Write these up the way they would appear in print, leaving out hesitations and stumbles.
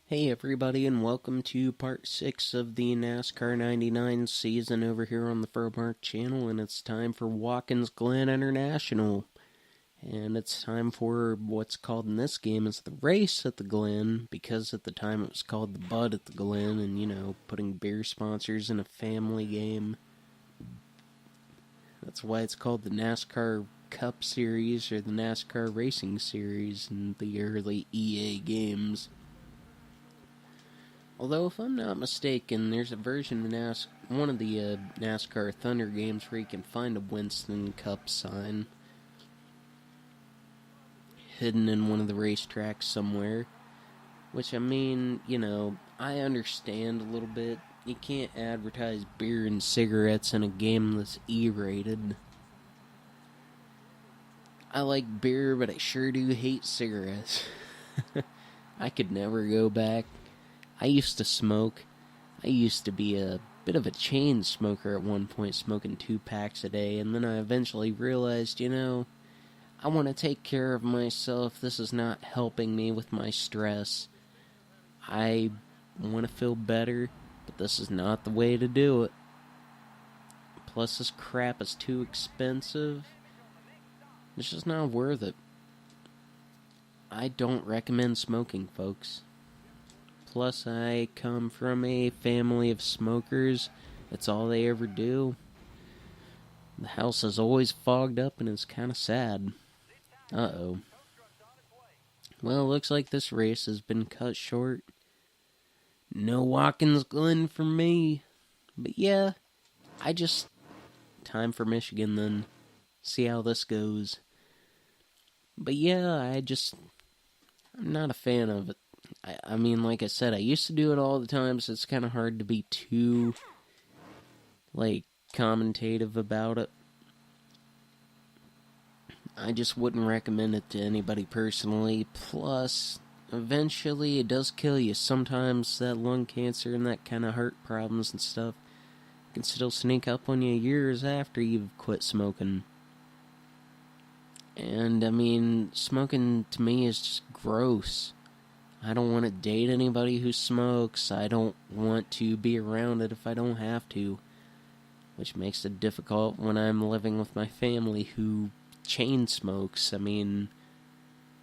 Hey everybody, and welcome to part 6 of the NASCAR 99 season over here on the Fromark channel, and it's time for Watkins Glen International. And it's time for what's called in this game is the race at the Glen, because at the time it was called the Bud at the Glen, and putting beer sponsors in a family game. That's why it's called the NASCAR Cup Series or the NASCAR Racing Series in the early EA games. Although, if I'm not mistaken, there's a version of one of the NASCAR Thunder games where you can find a Winston Cup sign hidden in one of the racetracks somewhere. Which, I mean, I understand a little bit. You can't advertise beer and cigarettes in a game that's E-rated. I like beer, but I sure do hate cigarettes. I could never go back. I used to smoke. I used to be a bit of a chain smoker at one point, smoking 2 packs a day, and then I eventually realized, I want to take care of myself. This is not helping me with my stress. I want to feel better, but this is not the way to do it. Plus, this crap is too expensive. It's just not worth it. I don't recommend smoking, folks. Plus, I come from a family of smokers. That's all they ever do. The house is always fogged up and it's kind of sad. Uh-oh. Well, looks like this race has been cut short. No Watkins Glen for me. But yeah, time for Michigan then. See how this goes. But yeah, I'm not a fan of it. I mean, like I said, I used to do it all the time, so it's kind of hard to be too, commentative about it. I just wouldn't recommend it to anybody personally. Plus, eventually it does kill you. Sometimes that lung cancer and that kind of heart problems and stuff can still sneak up on you years after you've quit smoking. And, I mean, smoking to me is just gross. I don't want to date anybody who smokes. I don't want to be around it if I don't have to. Which makes it difficult when I'm living with my family who chain smokes. I mean,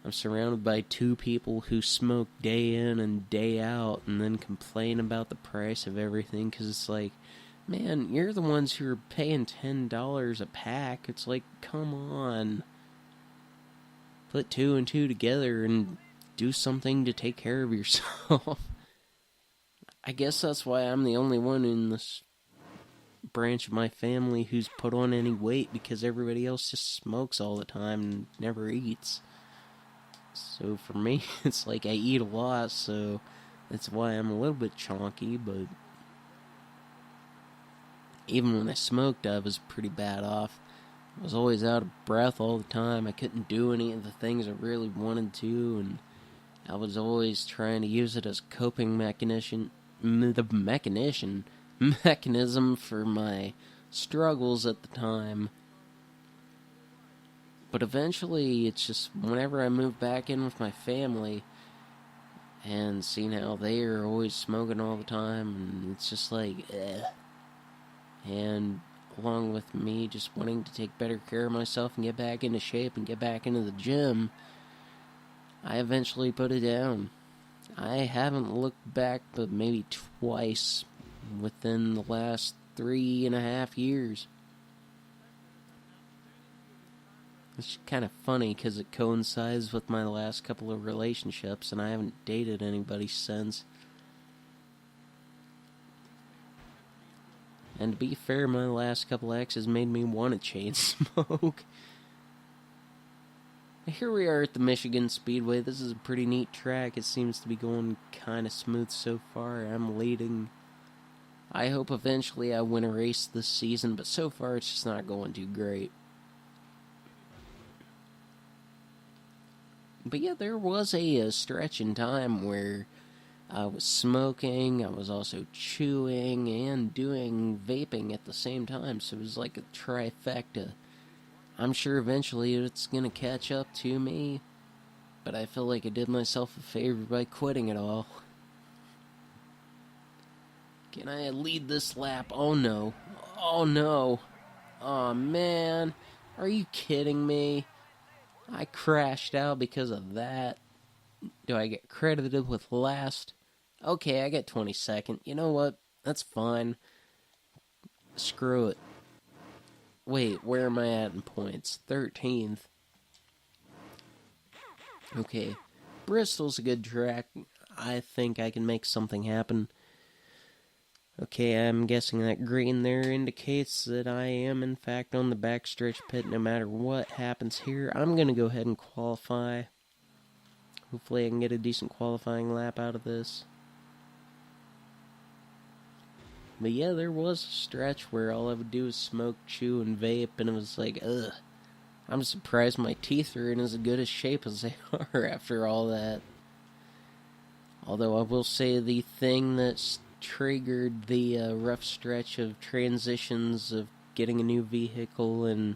I'm surrounded by 2 people who smoke day in and day out and then complain about the price of everything because it's like, man, you're the ones who are paying $10 a pack. It's like, come on. Put 2 and 2 together and do something to take care of yourself. I guess that's why I'm the only one in this branch of my family who's put on any weight, because everybody else just smokes all the time and never eats. So for me, it's like I eat a lot, so that's why I'm a little bit chonky, but even when I smoked, I was pretty bad off. I was always out of breath all the time. I couldn't do any of the things I really wanted to, and I was always trying to use it as coping mechanism for my struggles at the time. But eventually, it's just whenever I moved back in with my family and seeing how they are always smoking all the time, and it's just like, And along with me just wanting to take better care of myself and get back into shape and get back into the gym, I eventually put it down. I haven't looked back but maybe twice within the last 3.5 years. It's kind of funny because it coincides with my last couple of relationships and I haven't dated anybody since. And to be fair, my last couple exes made me want to chain smoke. Here we are at the Michigan Speedway. This is a pretty neat track. It seems to be going kind of smooth so far. I'm leading. I hope eventually I win a race this season, but so far it's just not going too great. But yeah, there was a stretch in time where I was smoking, I was also chewing, and doing vaping at the same time, so it was like a trifecta. I'm sure eventually it's gonna catch up to me, but I feel like I did myself a favor by quitting it all. Can I lead this lap? Oh no. Oh no. Oh man. Are you kidding me? I crashed out because of that. Do I get credited with last? Okay, I get 22nd. You know what? That's fine. Screw it. Wait, where am I at in points? 13th. Okay. Bristol's a good track. I think I can make something happen. Okay, I'm guessing that green there indicates that I am, in fact, on the backstretch pit no matter what happens here. I'm going to go ahead and qualify. Hopefully I can get a decent qualifying lap out of this. But yeah, there was a stretch where all I would do was smoke, chew, and vape, and it was like, ugh. I'm surprised my teeth are in as good a shape as they are after all that. Although I will say the thing that's triggered the rough stretch of transitions of getting a new vehicle and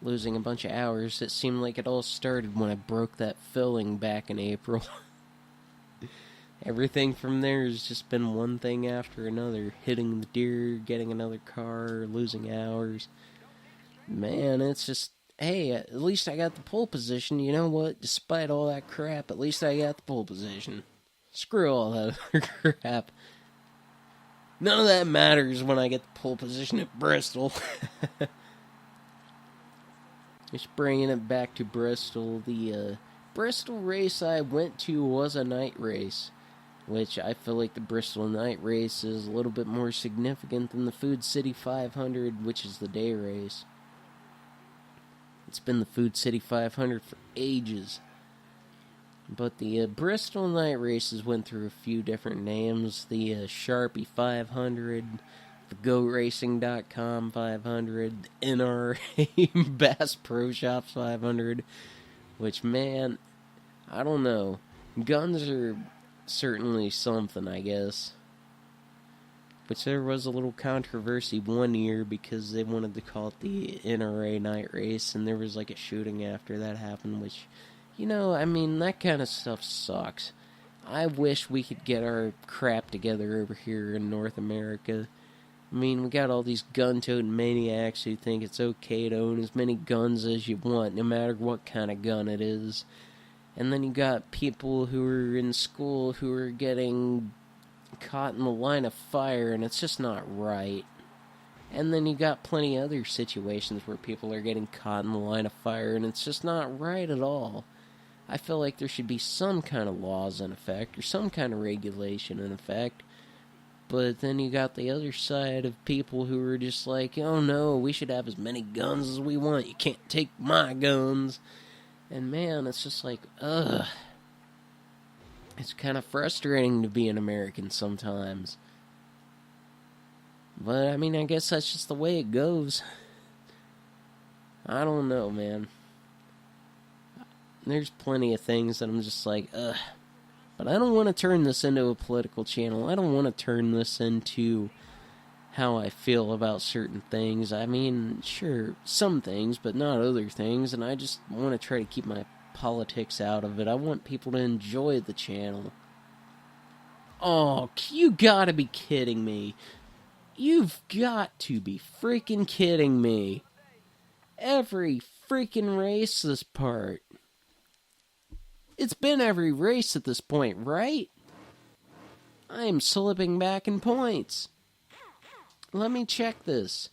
losing a bunch of hours, it seemed like it all started when I broke that filling back in April. Everything from there has just been one thing after another. Hitting the deer, getting another car, losing hours. Man, it's just, hey, at least I got the pole position. You know what? Despite all that crap, at least I got the pole position. Screw all that other crap. None of that matters when I get the pole position at Bristol. Just bringing it back to Bristol. The Bristol race I went to was a night race, which I feel like the Bristol night race is a little bit more significant than the Food City 500, which is the day race. It's been the Food City 500 for ages. But the Bristol night races went through a few different names. The Sharpie 500, the GoRacing.com 500, the NRA Bass Pro Shops 500, which, man, I don't know. Guns are certainly something, I guess. Which there was a little controversy one year because they wanted to call it the NRA night race, and there was like a shooting after that happened, which, you know, I mean, that kind of stuff sucks. I wish we could get our crap together over here in North America. I mean, we got all these gun-toting maniacs who think it's okay to own as many guns as you want, no matter what kind of gun it is. And then you got people who are in school who are getting caught in the line of fire, and it's just not right. And then you got plenty of other situations where people are getting caught in the line of fire, and it's just not right at all. I feel like there should be some kind of laws in effect, or some kind of regulation in effect. But then you got the other side of people who are just like, oh no, we should have as many guns as we want. You can't take my guns. And man, it's just like, ugh. It's kind of frustrating to be an American sometimes. But, I mean, I guess that's just the way it goes. I don't know, man. There's plenty of things that I'm just like, ugh. But I don't want to turn this into a political channel. I don't want to turn this into how I feel about certain things. I mean, sure, some things, but not other things. And I just want to try to keep my politics out of it. I want people to enjoy the channel. Oh, you gotta be kidding me. You've got to be freaking kidding me. Every freaking race this part. It's been every race at this point, right? I am slipping back in points. Let me check this.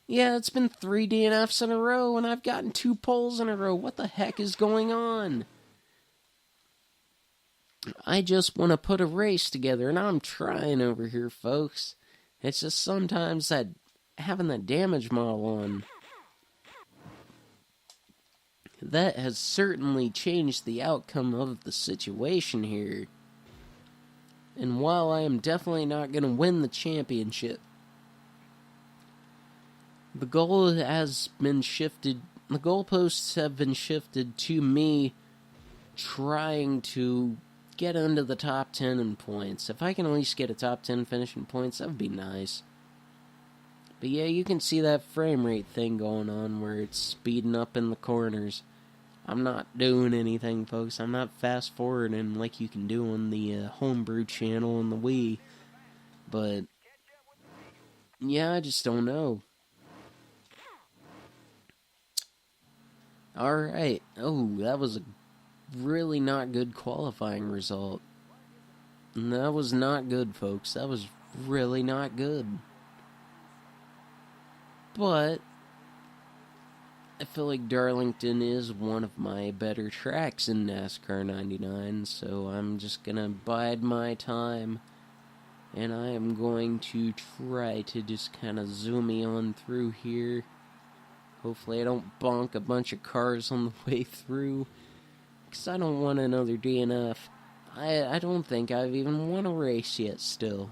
Yeah, it's been 3 DNFs in a row, and I've gotten 2 poles in a row. What the heck is going on? I just want to put a race together, and I'm trying over here, folks. It's just sometimes that having that damage model on, that has certainly changed the outcome of the situation here. And while I am definitely not going to win the championship, the goal has been shifted. The goalposts have been shifted to me trying to get into the top 10 in points. If I can at least get a top 10 finish in points, that would be nice. But yeah, you can see that frame rate thing going on where it's speeding up in the corners. I'm not doing anything, folks. I'm not fast forwarding like you can do on the Homebrew channel on the Wii. But, yeah, I just don't know. Alright. Oh, that was a really not good qualifying result. And that was not good, folks. That was really not good. But I feel like Darlington is one of my better tracks in NASCAR 99, so I'm just gonna bide my time, and I am going to try to just kind of zoom on through here. Hopefully I don't bonk a bunch of cars on the way through, because I don't want another DNF. I don't think I've even won a race yet still.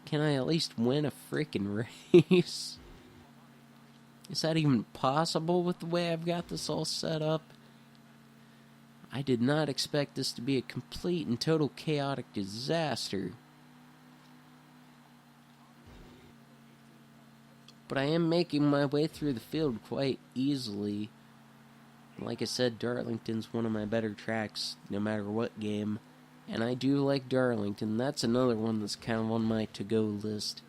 Can I at least win a freaking race? Is that even possible with the way I've got this all set up? I did not expect this to be a complete and total chaotic disaster. But I am making my way through the field quite easily. Like I said, Darlington's one of my better tracks, no matter what game. And I do like Darlington. That's another one that's kind of on my to-go list.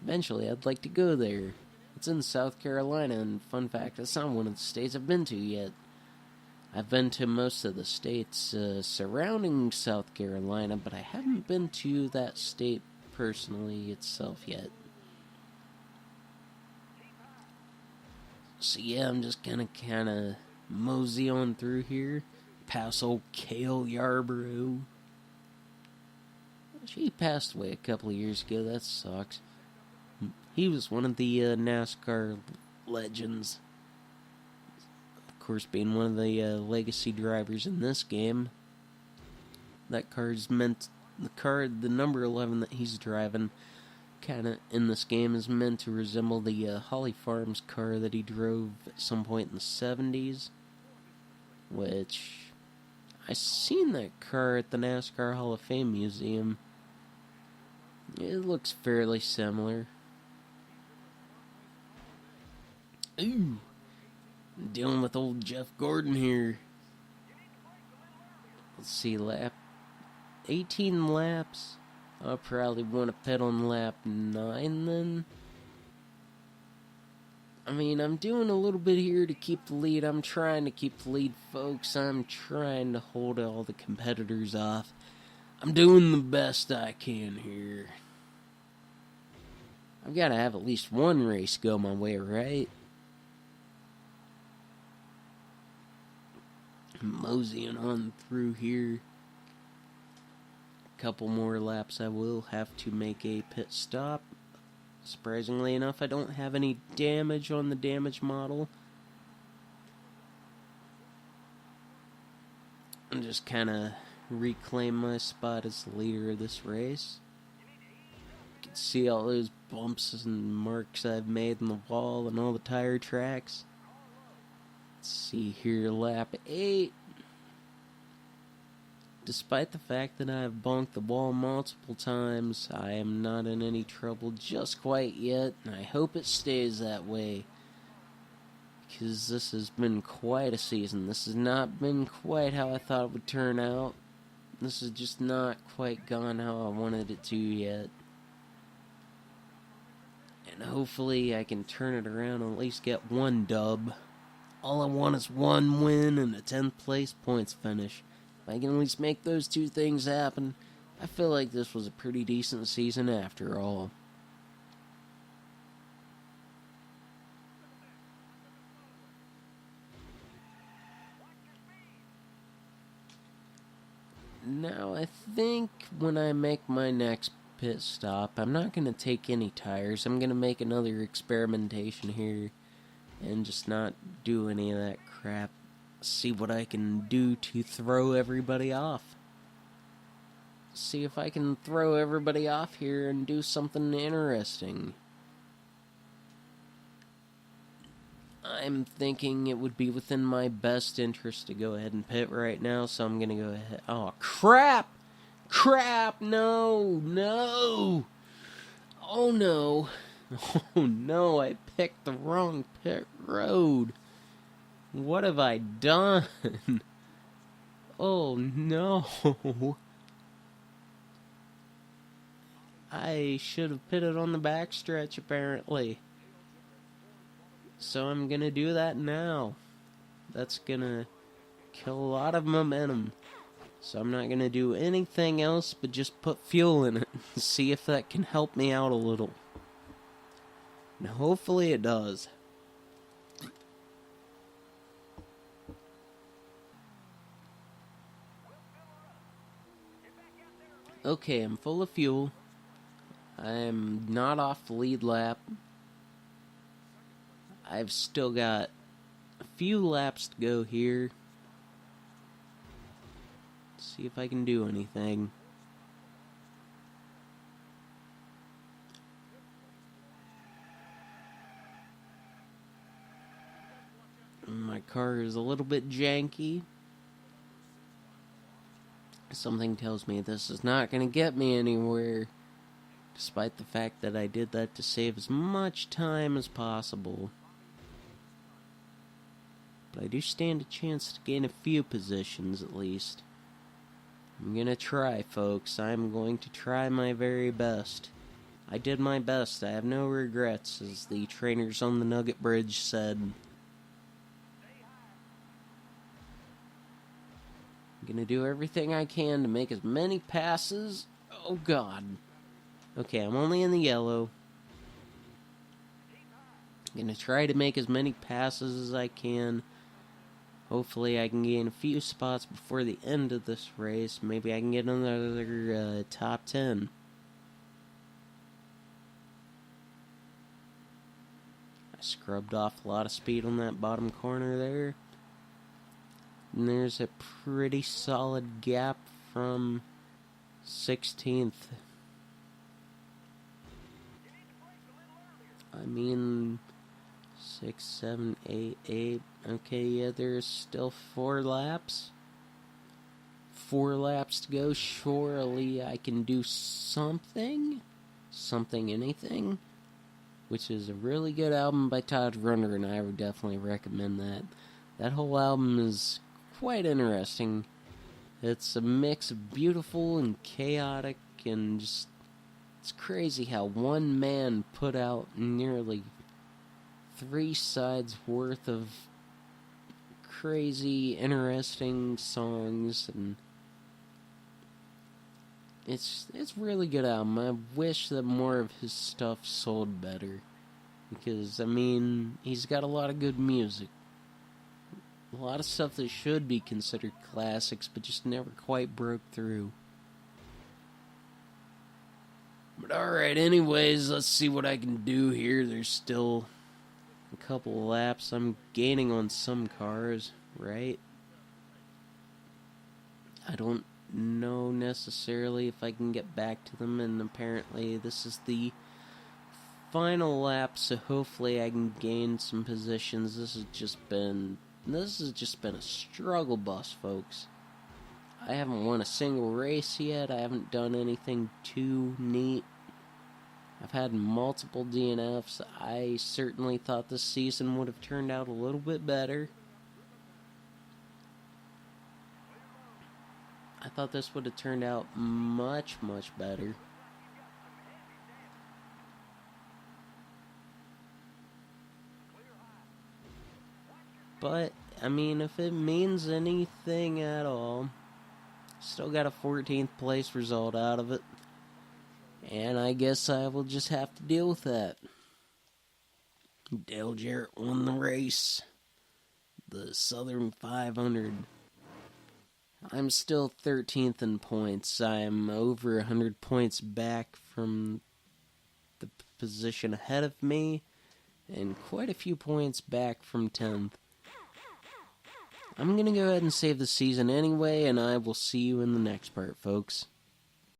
Eventually, I'd like to go there. It's in South Carolina, and fun fact, it's not one of the states I've been to yet. I've been to most of the states surrounding South Carolina, but I haven't been to that state personally itself yet. So yeah, I'm just gonna kind of mosey on through here, pass old Cale Yarborough. She passed away a couple of years ago, that sucks. He was one of the NASCAR legends. Of course, being one of the legacy drivers in this game. That car's meant, the number 11 that he's driving, kind of in this game is meant to resemble the Holly Farms car that he drove at some point in the 70s. Which, I seen that car at the NASCAR Hall of Fame Museum. It looks fairly similar. Ooh, I'm dealing with old Jeff Gordon here. Let's see, 18 laps. I'll probably want to pit on lap 9 then. I mean, I'm doing a little bit here to keep the lead. I'm trying to keep the lead, folks. I'm trying to hold all the competitors off. I'm doing the best I can here. I've got to have at least one race go my way, right? Moseying on through here. A couple more laps I will have to make a pit stop. Surprisingly enough, I don't have any damage on the damage model. I'm just kind of reclaim my spot as the leader of this race. You can see all those bumps and marks I've made in the wall and all the tire tracks. Let's see here, lap 8. Despite the fact that I've bonked the wall multiple times, I am not in any trouble just quite yet, and I hope it stays that way. Because this has been quite a season. This has not been quite how I thought it would turn out. This has just not quite gone how I wanted it to yet. And hopefully I can turn it around and at least get one dub. All I want is one win and a 10th place points finish. If I can at least make those two things happen, I feel like this was a pretty decent season after all. Now, I think when I make my next pit stop, I'm not going to take any tires. I'm going to make another experimentation here and just not do any of that crap. See what I can do to throw everybody off. See if I can throw everybody off here and do something interesting. I'm thinking it would be within my best interest to go ahead and pit right now, so I'm gonna go ahead. Oh, crap! Crap! No! No! Oh no! Oh no, I picked the wrong pit road. What have I done? Oh no. I should have pitted on the backstretch, apparently. So I'm gonna do that now. That's gonna kill a lot of momentum. So I'm not gonna do anything else but just put fuel in it and see if that can help me out a little. And hopefully it does. Okay, I'm full of fuel. I'm not off the lead lap. I've still got a few laps to go here. See if I can do anything. My car is a little bit janky. Something tells me this is not going to get me anywhere, despite the fact that I did that to save as much time as possible. But I do stand a chance to gain a few positions at least. I'm going to try, folks. I'm going to try my very best. I did my best. I have no regrets, as the trainers on the Nugget Bridge said. I'm gonna do everything I can to make as many passes. Oh god. Okay, I'm only in the yellow. I'm gonna try to make as many passes as I can. Hopefully I can gain a few spots before the end of this race. Maybe I can get another top 10. I scrubbed off a lot of speed on that bottom corner there. And there's a pretty solid gap from 16th. I mean, 6, 7, 8, 8. Okay, yeah, there's still 4 laps. 4 laps to go. Surely I can do something. Something, anything. Which is a really good album by Todd Rundgren, and I would definitely recommend that. That whole album is quite interesting. It's a mix of beautiful and chaotic, and just, it's crazy how one man put out nearly 3 sides worth of crazy, interesting songs, and it's really good album. I wish that more of his stuff sold better, because, I mean, he's got a lot of good music. A lot of stuff that should be considered classics, but just never quite broke through. But alright, anyways, let's see what I can do here. There's still a couple of laps. I'm gaining on some cars, right? I don't know necessarily if I can get back to them, and apparently this is the final lap, so hopefully I can gain some positions. This has just been a struggle bus, folks. I haven't won a single race yet. I haven't done anything too neat. I've had multiple DNFs. I certainly thought this season would have turned out a little bit better. I thought this would have turned out much, much better. But, I mean, if it means anything at all, still got a 14th place result out of it. And I guess I will just have to deal with that. Dale Jarrett won the race. The Southern 500. I'm still 13th in points. I'm over 100 points back from the position ahead of me, and quite a few points back from 10th. I'm going to go ahead and save the season anyway, and I will see you in the next part, folks.